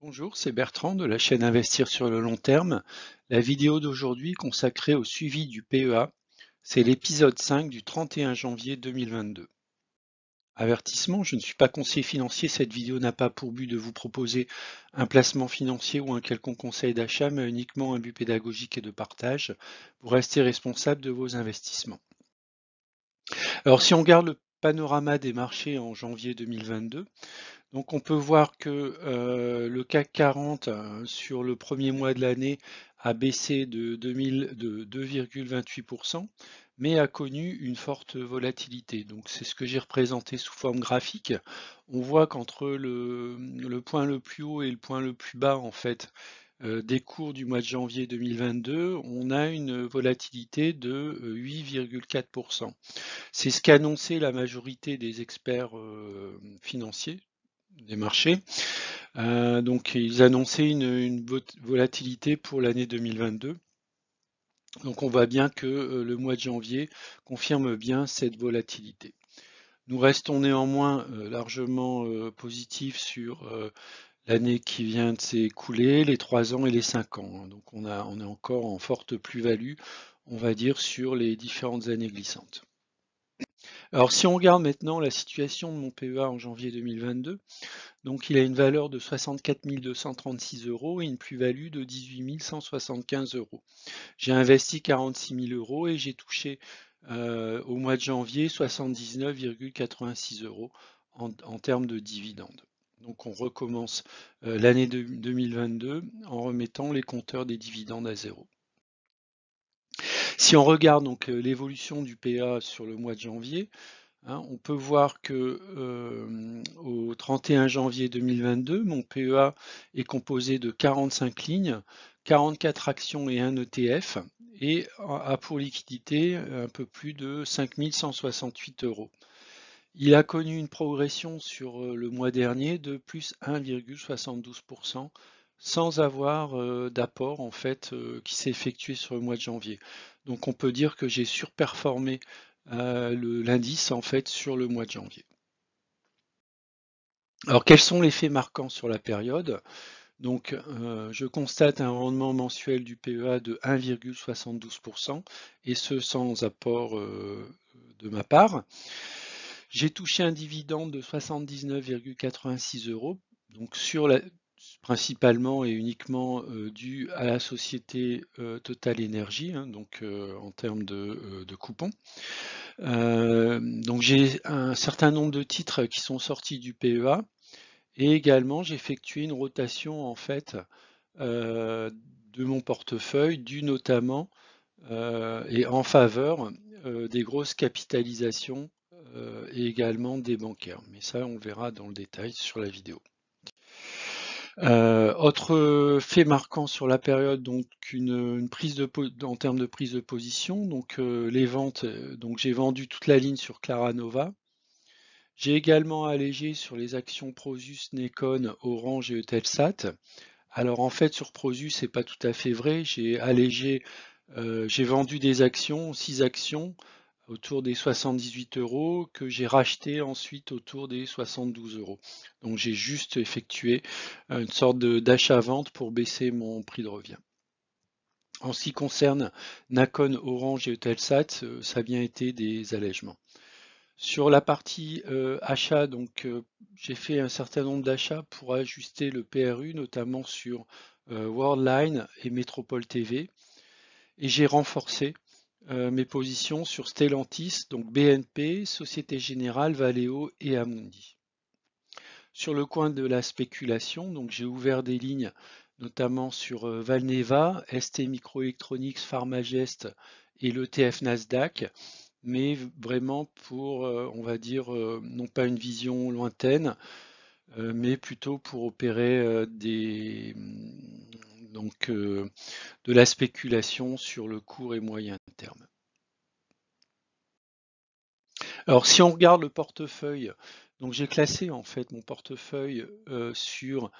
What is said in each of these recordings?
Bonjour, c'est Bertrand de la chaîne Investir sur le long terme. La vidéo d'aujourd'hui consacrée au suivi du PEA, c'est l'épisode 5 du 31 janvier 2022. Avertissement, je ne suis pas conseiller financier, cette vidéo n'a pas pour but de vous proposer un placement financier ou un quelconque conseil d'achat, mais uniquement un but pédagogique et de partage. Vous restez responsable de vos investissements. Alors si on regarde le panorama des marchés en janvier 2022, donc on peut voir que le CAC 40 sur le premier mois de l'année a baissé de 2,28%, mais a connu une forte volatilité. Donc c'est ce que j'ai représenté sous forme graphique. On voit qu'entre le point le plus haut et le point le plus bas, en fait, des cours du mois de janvier 2022, on a une volatilité de 8,4%. C'est ce qu'annonçait la majorité des experts financiers des marchés. Donc ils annonçaient une volatilité pour l'année 2022. Donc on voit bien que le mois de janvier confirme bien cette volatilité. Nous restons néanmoins largement positifs sur l'année qui vient de s'écouler, les 3 ans et les 5 ans. Donc on est encore en forte plus-value, on va dire, sur les différentes années glissantes. Alors si on regarde maintenant la situation de mon PEA en janvier 2022, donc il a une valeur de 64 236 euros et une plus-value de 18 175 euros. J'ai investi 46 000 euros et j'ai touché au mois de janvier 79,86 euros en termes de dividendes. Donc on recommence l'année 2022 en remettant les compteurs des dividendes à zéro. Si on regarde donc l'évolution du PA sur le mois de janvier, on peut voir que au 31 janvier 2022, mon PEA est composé de 45 lignes, 44 actions et un ETF, et a pour liquidité un peu plus de 5 168 euros. Il a connu une progression sur le mois dernier de plus 1,72% sans avoir d'apport en fait qui s'est effectué sur le mois de janvier. Donc on peut dire que j'ai surperformé l'indice en fait sur le mois de janvier. Alors quels sont les faits marquants sur la période? Donc je constate un rendement mensuel du PEA de 1,72% et ce sans apport de ma part. J'ai touché un dividende de 79,86 euros, donc principalement et uniquement dû à la société Total Energy, donc en termes de coupons. Donc j'ai un certain nombre de titres qui sont sortis du PEA et également j'ai effectué une rotation en fait de mon portefeuille dû notamment et en faveur des grosses capitalisations et également des bancaires. Mais ça, on le verra dans le détail sur la vidéo. Autre fait marquant sur la période, donc une prise en termes de prise de position, donc les ventes, donc j'ai vendu toute la ligne sur Claranova. J'ai également allégé sur les actions Prosus, Necon, Orange et Eutelsat. Alors en fait sur Prosus, c'est pas tout à fait vrai. J'ai allégé, j'ai vendu des actions, 6 actions autour des 78 euros que j'ai racheté ensuite autour des 72 euros. Donc j'ai juste effectué une sorte d'achat-vente pour baisser mon prix de revient. En ce qui concerne Nakon, Orange et Eutelsat, ça a bien été des allègements. Sur la partie achat, donc j'ai fait un certain nombre d'achats pour ajuster le PRU, notamment sur Worldline et Métropole TV. Et j'ai renforcé mes positions sur Stellantis, donc BNP, Société Générale, Valeo et Amundi. Sur le coin de la spéculation, donc j'ai ouvert des lignes notamment sur Valneva, ST Microelectronics, Pharmagest et l'ETF Nasdaq, mais vraiment pour, on va dire, non pas une vision lointaine, mais plutôt pour opérer de la spéculation sur le court et moyen terme. Alors si on regarde le portefeuille, donc j'ai classé en fait mon portefeuille sur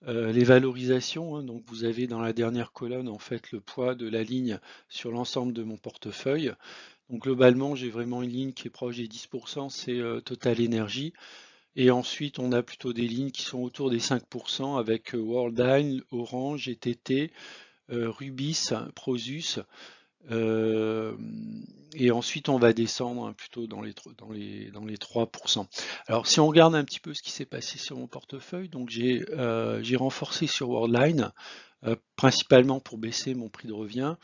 les valorisations, donc vous avez dans la dernière colonne en fait le poids de la ligne sur l'ensemble de mon portefeuille. Donc globalement j'ai vraiment une ligne qui est proche des 10%, c'est Total Energy. Et ensuite, on a plutôt des lignes qui sont autour des 5% avec Worldline, Orange, ETT, Rubis, Prosus. euh, et ensuite, on va descendre plutôt dans les 3%. Alors, si on regarde un petit peu ce qui s'est passé sur mon portefeuille, donc j'ai renforcé sur Worldline, principalement pour baisser mon prix de revient.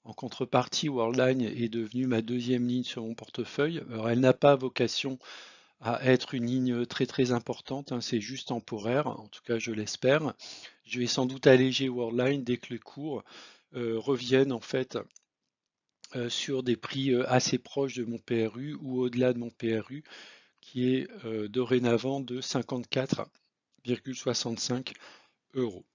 En contrepartie, Worldline est devenue ma deuxième ligne sur mon portefeuille. Alors, elle n'a pas vocation à être une ligne très très importante, hein, c'est juste temporaire, en tout cas je l'espère. Je vais sans doute alléger Worldline dès que les cours reviennent en fait sur des prix assez proches de mon PRU ou au-delà de mon PRU qui est dorénavant de 54,65 euros.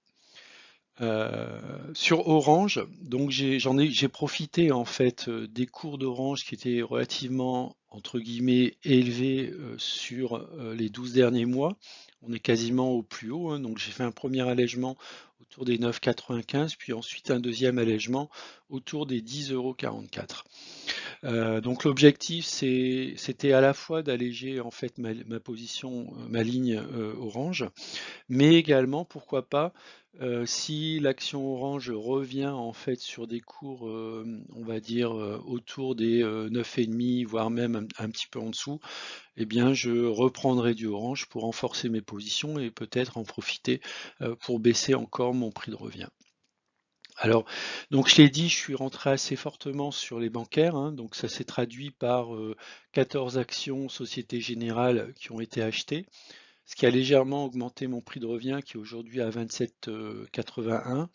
Sur Orange, donc j'ai profité en fait des cours d'Orange qui étaient relativement entre guillemets élevés sur les 12 derniers mois. On est quasiment au plus haut, hein, donc j'ai fait un premier allègement autour des 9,95, puis ensuite un deuxième allègement autour des 10,44 €. Donc l'objectif c'était à la fois d'alléger en fait ma position, ma ligne Orange, mais également, pourquoi pas, si l'action Orange revient en fait sur des cours, on va dire, autour des 9,5, voire même un petit peu en dessous, eh bien je reprendrai du Orange pour renforcer mes positions et peut-être en profiter pour baisser encore mon prix de revient. Alors, donc je l'ai dit, je suis rentré assez fortement sur les bancaires, hein, donc ça s'est traduit par 14 actions Société Générale qui ont été achetées, ce qui a légèrement augmenté mon prix de revient qui est aujourd'hui à 27,81,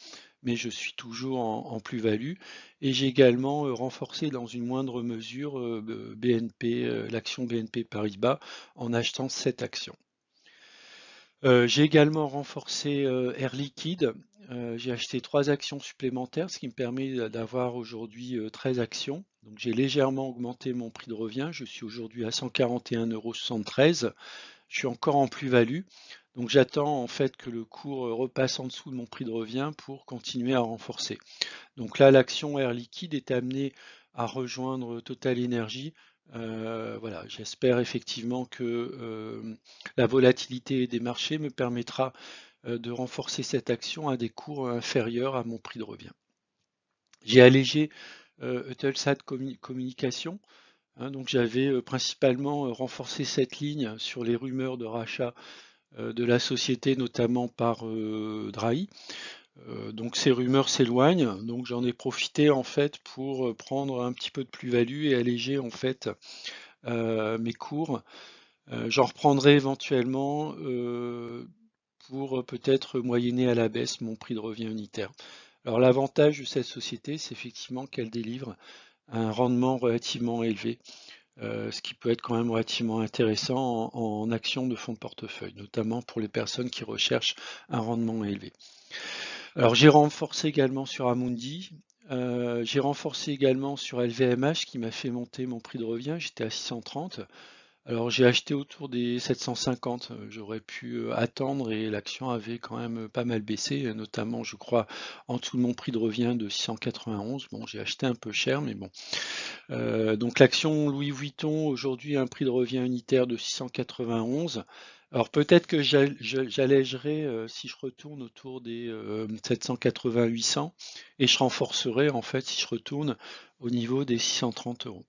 mais je suis toujours en plus-value. Et j'ai également renforcé dans une moindre mesure l'action BNP Paribas en achetant 7 actions. J'ai également renforcé Air Liquide. J'ai acheté 3 actions supplémentaires, ce qui me permet d'avoir aujourd'hui 13 actions. Donc j'ai légèrement augmenté mon prix de revient. Je suis aujourd'hui à 141,73 €. Je suis encore en plus-value. Donc j'attends en fait que le cours repasse en dessous de mon prix de revient pour continuer à renforcer. Donc là, l'action Air Liquide est amenée à rejoindre Total Energy. Voilà, j'espère effectivement que la volatilité des marchés me permettra de renforcer cette action à des cours inférieurs à mon prix de revient. J'ai allégé Eutelsat Communication. Hein, donc j'avais principalement renforcé cette ligne sur les rumeurs de rachat de la société, notamment par Drahi. Donc ces rumeurs s'éloignent, donc j'en ai profité en fait pour prendre un petit peu de plus-value et alléger en fait mes cours. J'en reprendrai éventuellement pour peut-être moyenner à la baisse mon prix de revient unitaire. Alors l'avantage de cette société, c'est effectivement qu'elle délivre un rendement relativement élevé, ce qui peut être quand même relativement intéressant en action de fonds de portefeuille, notamment pour les personnes qui recherchent un rendement élevé. Alors j'ai renforcé également sur Amundi, j'ai renforcé également sur LVMH qui m'a fait monter mon prix de revient, j'étais à 630. Alors j'ai acheté autour des 750, j'aurais pu attendre et l'action avait quand même pas mal baissé, notamment je crois en dessous de mon prix de revient de 691. Bon, j'ai acheté un peu cher, mais bon. Donc l'action Louis Vuitton aujourd'hui a un prix de revient unitaire de 691. Alors peut-être que j'allégerai si je retourne autour des 780-800 et je renforcerai en fait si je retourne au niveau des 630 €.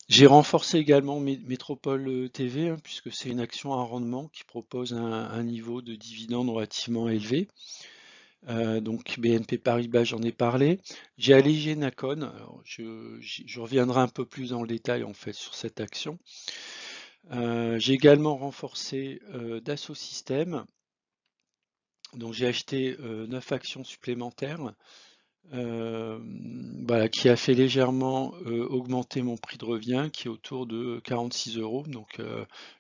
J'ai renforcé également Métropole TV, hein, puisque c'est une action à rendement qui propose un niveau de dividende relativement élevé. Donc BNP Paribas, j'en ai parlé. J'ai allégé Nacon. Alors, je reviendrai un peu plus dans le détail en fait sur cette action. J'ai également renforcé Dassault Systèmes. Donc j'ai acheté 9 actions supplémentaires. Voilà, qui a fait légèrement augmenter mon prix de revient, qui est autour de 46 €. Donc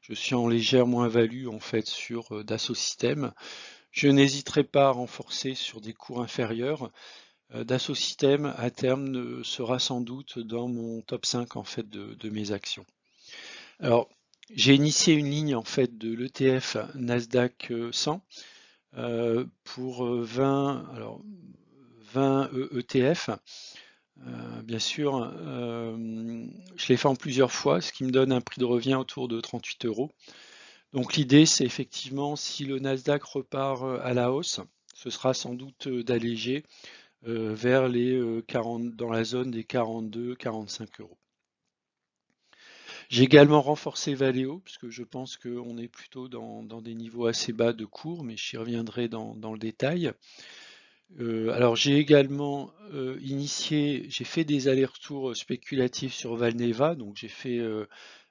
je suis en légère moins-value en fait sur Dassault Systèmes. Je n'hésiterai pas à renforcer sur des cours inférieurs. Dassault Systèmes à terme sera sans doute dans mon top 5 en fait de mes actions. Alors j'ai initié une ligne en fait de l'ETF Nasdaq 100 pour 20 ETF. Bien sûr, je l'ai fait en plusieurs fois, ce qui me donne un prix de revient autour de 38 €. Donc l'idée, c'est effectivement, si le Nasdaq repart à la hausse, ce sera sans doute d'alléger vers les 40, dans la zone des 42-45 €. J'ai également renforcé Valeo, puisque je pense qu'on est plutôt dans des niveaux assez bas de cours, mais j'y reviendrai dans le détail. Alors j'ai également j'ai fait des allers-retours spéculatifs sur Valneva, donc j'ai fait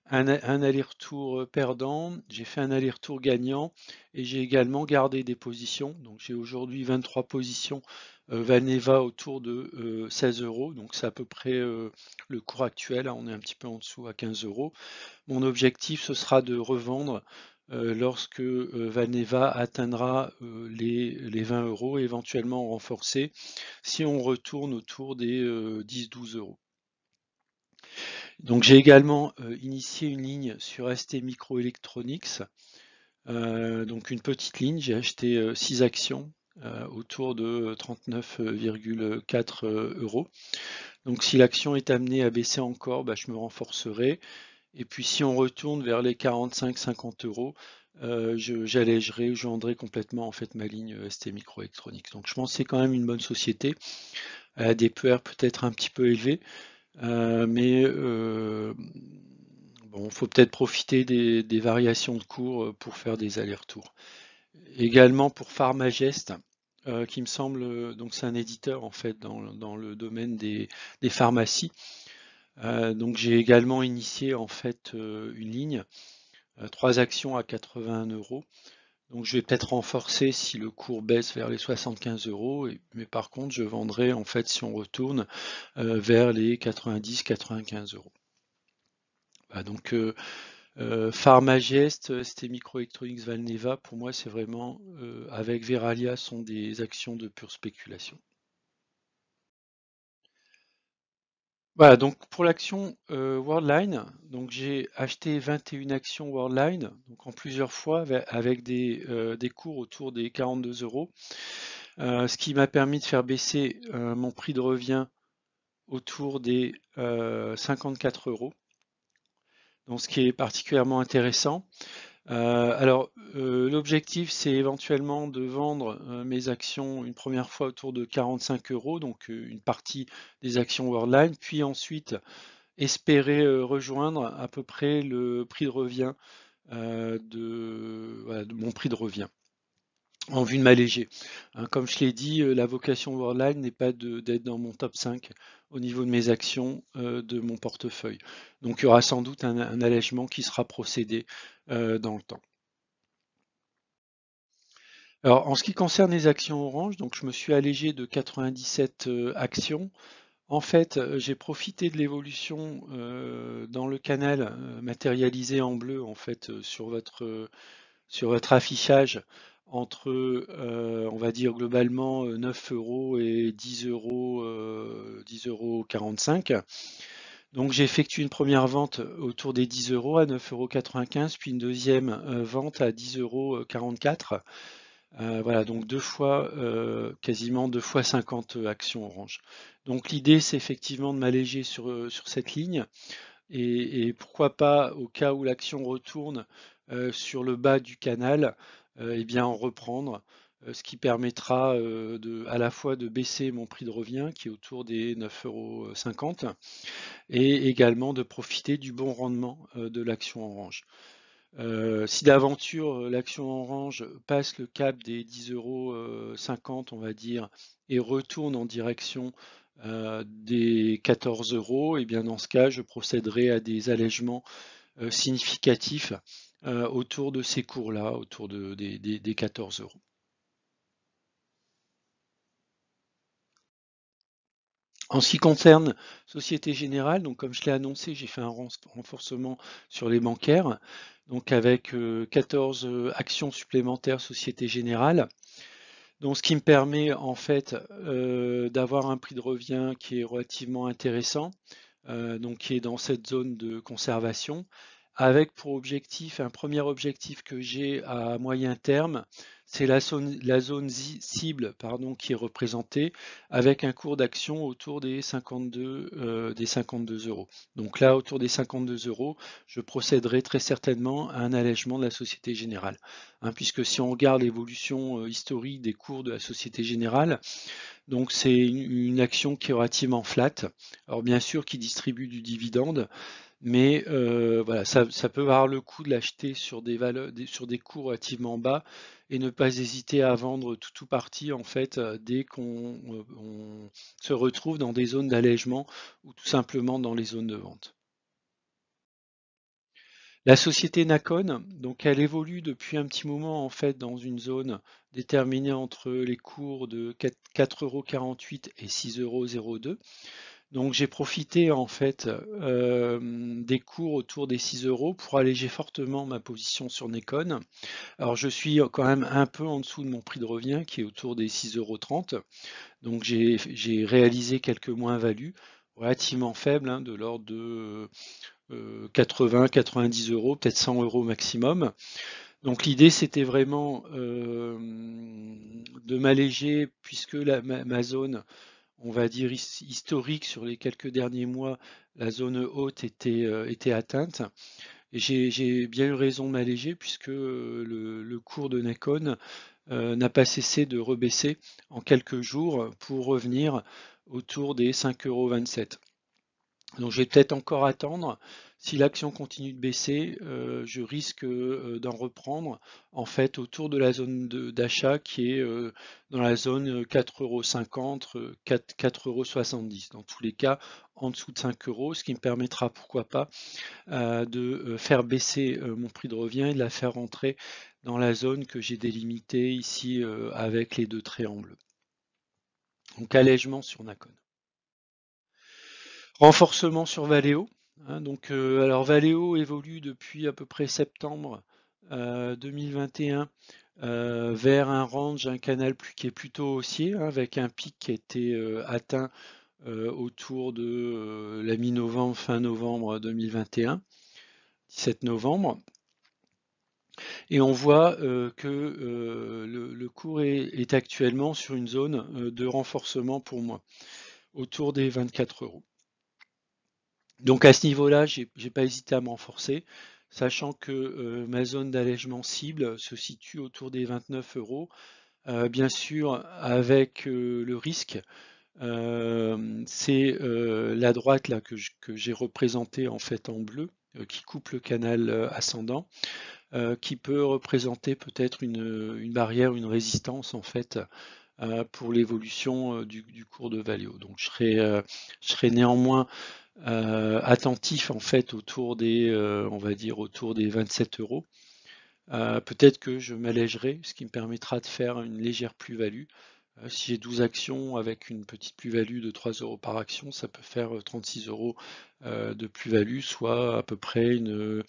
un aller-retour perdant, j'ai fait un aller-retour gagnant et j'ai également gardé des positions. Donc j'ai aujourd'hui 23 positions Valneva autour de 16 €, donc c'est à peu près le cours actuel, hein, on est un petit peu en dessous à 15 €. Mon objectif, ce sera de revendre lorsque Valneva atteindra les 20 €, éventuellement renforcer si on retourne autour des 10-12 €. Donc j'ai également initié une ligne sur ST Microelectronics, donc une petite ligne, j'ai acheté 6 actions autour de 39,4 €. Donc si l'action est amenée à baisser encore, bah, je me renforcerai. Et puis si on retourne vers les 45-50 €, j'allégerai, je vendrai complètement en fait ma ligne ST Microelectronics. Donc je pense que c'est quand même une bonne société. Elle a des PER peut-être un petit peu élevés, mais bon, faut peut-être profiter des variations de cours pour faire des allers-retours. Également pour Pharmagest, qui me semble, donc c'est un éditeur en fait dans le domaine des pharmacies. Donc j'ai également initié en fait une ligne, 3 actions à 81 €. Donc je vais peut-être renforcer si le cours baisse vers les 75 €, mais par contre je vendrai en fait si on retourne vers les 90-95 €. Voilà, donc Pharmagest, ST Microelectronics, Valneva, pour moi c'est vraiment avec Veralia sont des actions de pure spéculation. Voilà, donc pour l'action Worldline, donc j'ai acheté 21 actions Worldline, donc en plusieurs fois avec des cours autour des 42 €, ce qui m'a permis de faire baisser mon prix de revient autour des 54 €, donc ce qui est particulièrement intéressant. L'objectif, c'est éventuellement de vendre mes actions une première fois autour de 45 €, donc une partie des actions Worldline, puis ensuite espérer rejoindre à peu près le prix de revient voilà, de mon prix de revient en vue de m'alléger. Hein, comme je l'ai dit, la vocation Worldline n'est pas d'être dans mon top 5 au niveau de mes actions de mon portefeuille. Donc il y aura sans doute un allègement qui sera procédé dans le temps. Alors, en ce qui concerne les actions Orange, donc je me suis allégé de 97 actions. En fait, j'ai profité de l'évolution dans le canal matérialisé en bleu en fait sur votre affichage entre on va dire globalement 9 € et 10 €, 10,45 €. Donc j'ai effectué une première vente autour des 10 € à 9,95 €, puis une deuxième vente à 10,44 €. Voilà, donc deux fois, quasiment 2 fois 50 actions Orange. Donc l'idée, c'est effectivement de m'alléger sur cette ligne et pourquoi pas, au cas où l'action retourne sur le bas du canal, eh bien en reprendre, ce qui permettra à la fois de baisser mon prix de revient qui est autour des 9,50 € et également de profiter du bon rendement de l'action Orange. Si d'aventure l'action Orange passe le cap des 10,50 €, on va dire, et retourne en direction des 14 €, et bien dans ce cas, je procéderai à des allègements significatifs autour de ces cours-là, autour des 14 €. En ce qui concerne Société Générale, donc comme je l'ai annoncé, j'ai fait un renforcement sur les bancaires, donc avec 14 actions supplémentaires Société Générale. Donc ce qui me permet en fait d'avoir un prix de revient qui est relativement intéressant, donc qui est dans cette zone de conservation, avec pour objectif, un premier objectif que j'ai à moyen terme, c'est la zone cible pardon, qui est représentée avec un cours d'action autour des 52 euros. Donc là, autour des 52 euros, je procéderai très certainement à un allègement de la Société Générale. Hein, puisque si on regarde l'évolution historique des cours de la Société Générale, donc c'est une action qui est relativement flat. Alors bien sûr, qui distribue du dividende, mais voilà, ça peut avoir le coup de l'acheter sur des valeurs, sur des cours relativement bas et ne pas hésiter à vendre tout ou partie en fait dès qu'on on se retrouve dans des zones d'allègement ou tout simplement dans les zones de vente. La société Nacon, donc elle évolue depuis un petit moment en fait dans une zone déterminée entre les cours de 4,48 € et 6,02 €. Donc j'ai profité en fait des cours autour des 6 euros pour alléger fortement ma position sur Nikon. Alors je suis quand même un peu en dessous de mon prix de revient qui est autour des 6,30 €. Donc j'ai réalisé quelques moins-values relativement faibles, hein, de l'ordre de 80-90 euros, peut-être 100 euros maximum. Donc l'idée c'était vraiment de m'alléger puisque ma zone on va dire historique sur les quelques derniers mois, la zone haute était atteinte. Et j'ai bien eu raison de m'alléger puisque le cours de Nikon n'a pas cessé de rebaisser en quelques jours pour revenir autour des 5,27 €. Donc je vais peut-être encore attendre. Si l'action continue de baisser, je risque d'en reprendre en fait autour de la zone d'achat qui est dans la zone 4,50 €, 4,70 €. Dans tous les cas, en dessous de 5 euros, ce qui me permettra, pourquoi pas, de faire baisser mon prix de revient et de la faire rentrer dans la zone que j'ai délimitée ici avec les deux traits en bleu. Donc allègement sur Nacon. Renforcement sur Valeo. Hein, donc, alors Valeo évolue depuis à peu près septembre 2021 vers un range, un canal qui est plutôt haussier, hein, avec un pic qui a été atteint autour de la mi-novembre, fin novembre 2021, 17 novembre. Et on voit que le cours est actuellement sur une zone de renforcement pour moi, autour des 24 euros. Donc à ce niveau-là, j'ai pas hésité à me renforcer, sachant que ma zone d'allègement cible se situe autour des 29 euros. Bien sûr, avec le risque, c'est la droite là que j'ai représentée en fait en bleu, qui coupe le canal ascendant, qui peut représenter peut-être une barrière, une résistance en fait pour l'évolution du cours de Valeo. Donc je serai néanmoins attentif en fait autour des, on va dire autour des 27 euros. Peut-être que je m'allégerai, ce qui me permettra de faire une légère plus-value. Si j'ai 12 actions avec une petite plus-value de 3 euros par action, ça peut faire 36 euros de plus-value, soit à peu près une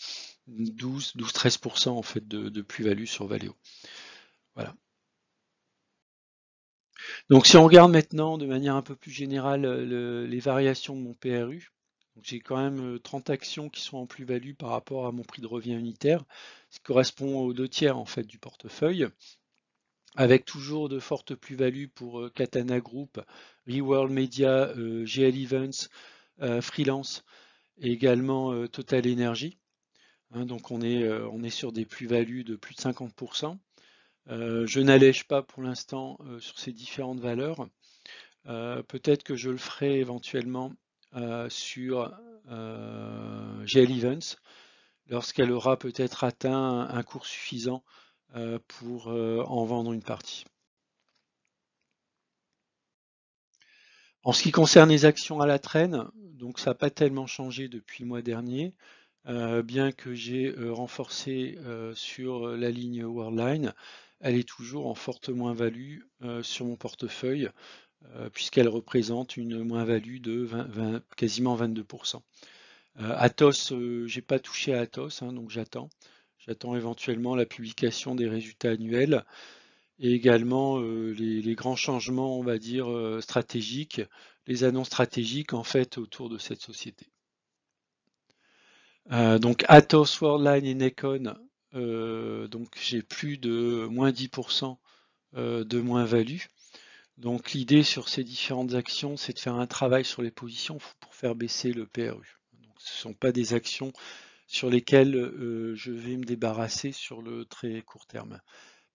12-13% en fait de plus-value sur Valeo. Voilà. Donc si on regarde maintenant de manière un peu plus générale les variations de mon PRU, j'ai quand même 30 actions qui sont en plus-value par rapport à mon prix de revient unitaire, ce qui correspond aux 2/3 en fait du portefeuille, avec toujours de fortes plus-values pour Katana Group, Reworld Media, GL Events, Freelance et également Total Energy. Hein, donc on est sur des plus-values de plus de 50%. Je n'allège pas pour l'instant sur ces différentes valeurs. Peut-être que je le ferai éventuellement sur GL Events lorsqu'elle aura peut-être atteint un cours suffisant pour en vendre une partie. En ce qui concerne les actions à la traîne, donc ça n'a pas tellement changé depuis le mois dernier, bien que j'ai renforcé sur la ligne Worldline, elle est toujours en forte moins-value sur mon portefeuille, puisqu'elle représente une moins-value de quasiment 22%. Atos, j'ai pas touché à Atos, hein, donc j'attends. J'attends éventuellement la publication des résultats annuels et également les grands changements, on va dire, stratégiques, les annonces stratégiques en fait autour de cette société. Donc Atos, Worldline et Nikon donc j'ai plus de moins 10% de moins-value. Donc l'idée sur ces différentes actions, c'est de faire un travail sur les positions pour faire baisser le PRU. Donc, ce ne sont pas des actions sur lesquelles je vais me débarrasser sur le très court terme.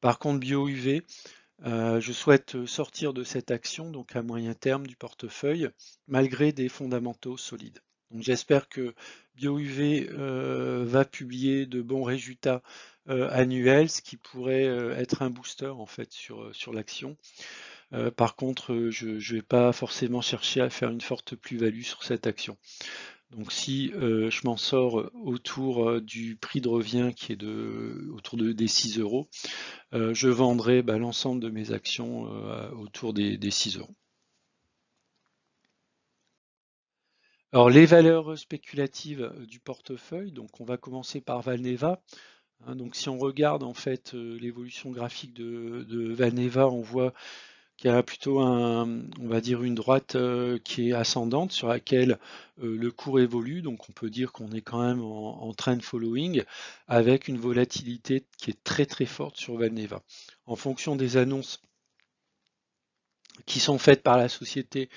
Par contre, BioUV, je souhaite sortir de cette action, donc à moyen terme du portefeuille, malgré des fondamentaux solides. Donc j'espère que BioUV va publier de bons résultats annuels, ce qui pourrait être un booster en fait sur l'action. Par contre, je ne vais pas forcément chercher à faire une forte plus-value sur cette action. Donc si je m'en sors autour du prix de revient qui est autour des 6 euros, je vendrai l'ensemble de mes actions autour des 6 euros. Alors les valeurs spéculatives du portefeuille, donc on va commencer par Valneva. Donc si on regarde en fait l'évolution graphique de Valneva, on voit qu'il y a plutôt on va dire une droite qui est ascendante sur laquelle le cours évolue. Donc on peut dire qu'on est quand même en trend following avec une volatilité qui est très très forte sur Valneva. En fonction des annonces qui sont faites par la société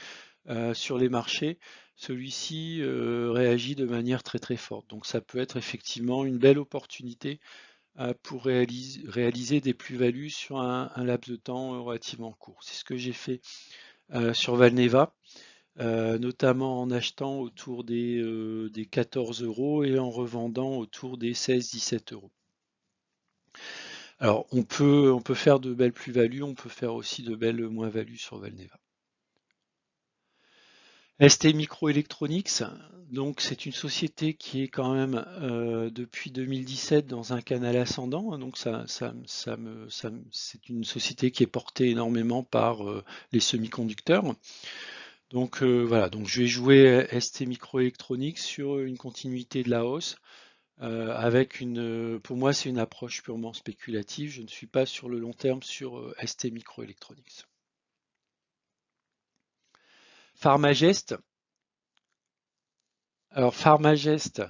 sur les marchés, celui-ci réagit de manière très très forte. Donc ça peut être effectivement une belle opportunité pour réaliser des plus-values sur un laps de temps relativement court. C'est ce que j'ai fait sur Valneva, notamment en achetant autour des 14 euros et en revendant autour des 16-17 euros. Alors on peut faire de belles plus-values, on peut faire aussi de belles moins-values sur Valneva. ST Microelectronics, donc c'est une société qui est quand même depuis 2017 dans un canal ascendant, donc c'est une société qui est portée énormément par les semi-conducteurs. Donc voilà, donc je vais jouer ST Microelectronics sur une continuité de la hausse avec pour moi c'est une approche purement spéculative, je ne suis pas sur le long terme sur ST Microelectronics. Pharmagest. Alors Pharmagest,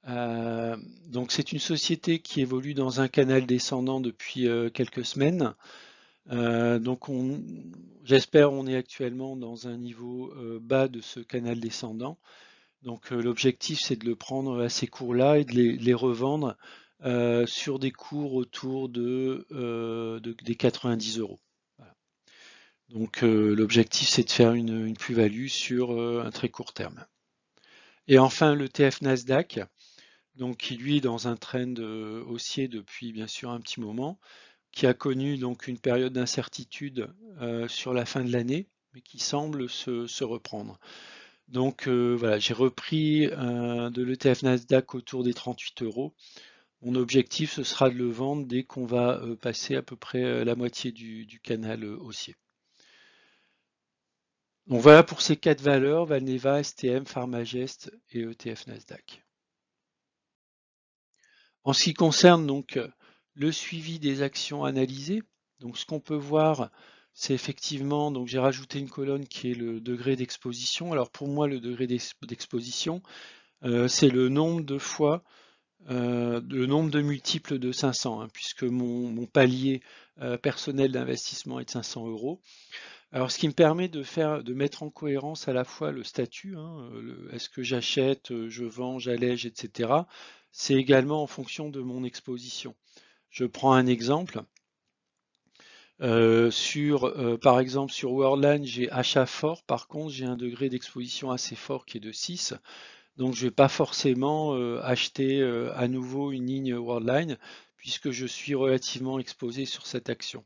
donc c'est une société qui évolue dans un canal descendant depuis quelques semaines. Donc j'espère on est actuellement dans un niveau bas de ce canal descendant. Donc l'objectif c'est de le prendre à ces cours-là et de les revendre sur des cours autour des 90 euros. Voilà. Donc l'objectif c'est de faire une plus-value sur un très court terme. Et enfin l'ETF Nasdaq, donc qui lui est dans un trend haussier depuis bien sûr un petit moment, qui a connu donc une période d'incertitude sur la fin de l'année, mais qui semble se reprendre. Donc voilà, j'ai repris de l'ETF Nasdaq autour des 38 euros. Mon objectif, ce sera de le vendre dès qu'on va passer à peu près la moitié du canal haussier. Donc voilà pour ces 4 valeurs, Valneva, STM, Pharmagest et ETF Nasdaq. En ce qui concerne donc le suivi des actions analysées, donc ce qu'on peut voir, c'est effectivement, donc j'ai rajouté une colonne qui est le degré d'exposition. Alors pour moi, le degré d'exposition, c'est le nombre de fois, le nombre de multiples de 500, hein, puisque mon palier personnel d'investissement est de 500 euros. Alors, ce qui me permet de mettre en cohérence à la fois le statut, hein, est-ce que j'achète, je vends, j'allège, etc. C'est également en fonction de mon exposition. Je prends un exemple. Par exemple, sur Worldline, j'ai achat fort. Par contre, j'ai un degré d'exposition assez fort qui est de 6. Donc, je ne vais pas forcément acheter à nouveau une ligne Worldline puisque je suis relativement exposé sur cette action.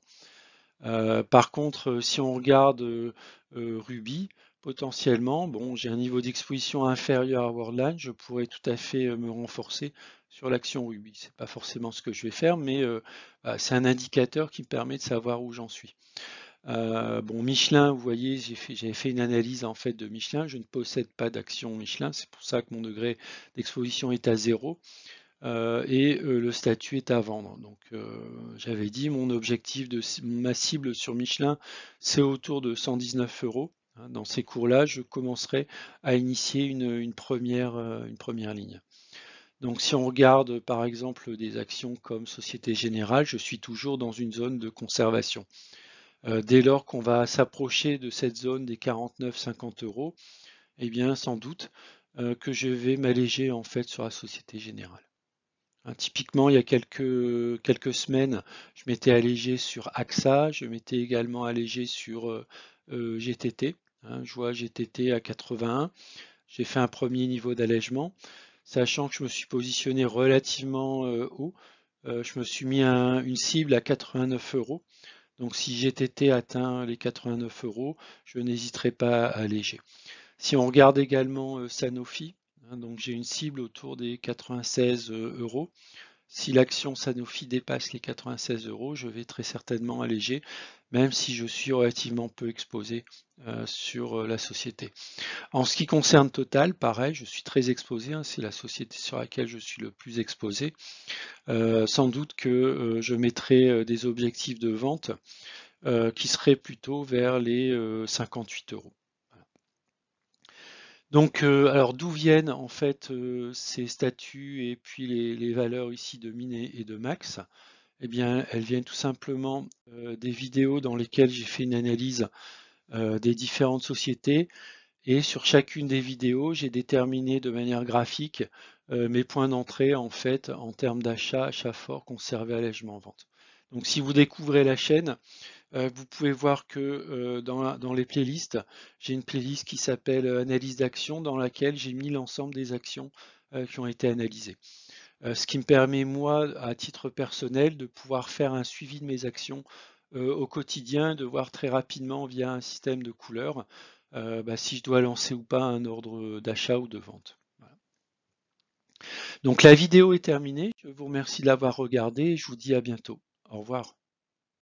Par contre, si on regarde Ruby, potentiellement, bon, j'ai un niveau d'exposition inférieur à Worldline, je pourrais tout à fait me renforcer sur l'action Ruby. C'est pas forcément ce que je vais faire, mais c'est un indicateur qui me permet de savoir où j'en suis. Bon, Michelin, vous voyez, j'avais fait une analyse en fait de Michelin. Je ne possède pas d'action Michelin, c'est pour ça que mon degré d'exposition est à 0. Et le statut est à vendre. Donc j'avais dit mon objectif ma cible sur Michelin, c'est autour de 119 euros. Dans ces cours-là, je commencerai à initier une première ligne. Donc si on regarde par exemple des actions comme Société Générale, je suis toujours dans une zone de conservation. Dès lors qu'on va s'approcher de cette zone des 49,50 €, eh bien sans doute que je vais m'alléger en fait sur la Société Générale. Hein, typiquement, il y a quelques semaines, je m'étais allégé sur AXA, je m'étais également allégé sur GTT. Hein, je vois GTT à 81. J'ai fait un premier niveau d'allègement, sachant que je me suis positionné relativement haut. Je me suis mis une cible à 89 €. Donc si GTT atteint les 89 €, je n'hésiterai pas à alléger. Si on regarde également Sanofi, hein, donc j'ai une cible autour des 96 €. Si l'action Sanofi dépasse les 96 €, je vais très certainement alléger, même si je suis relativement peu exposé sur la société. En ce qui concerne Total, pareil, je suis très exposé, hein, c'est la société sur laquelle je suis le plus exposé. Sans doute que je mettrai des objectifs de vente qui seraient plutôt vers les 58 €. Donc, alors d'où viennent en fait ces statuts et puis les valeurs ici de min et de max? Eh bien, elles viennent tout simplement des vidéos dans lesquelles j'ai fait une analyse des différentes sociétés et sur chacune des vidéos, j'ai déterminé de manière graphique mes points d'entrée en fait en termes d'achat, achat fort, conservé, allègement, vente. Donc, si vous découvrez la chaîne, vous pouvez voir que dans les playlists, j'ai une playlist qui s'appelle Analyse d'action dans laquelle j'ai mis l'ensemble des actions qui ont été analysées. Ce qui me permet, moi, à titre personnel, de pouvoir faire un suivi de mes actions au quotidien, de voir très rapidement via un système de couleurs si je dois lancer ou pas un ordre d'achat ou de vente. Voilà. Donc la vidéo est terminée. Je vous remercie de l'avoir regardée et je vous dis à bientôt. Au revoir.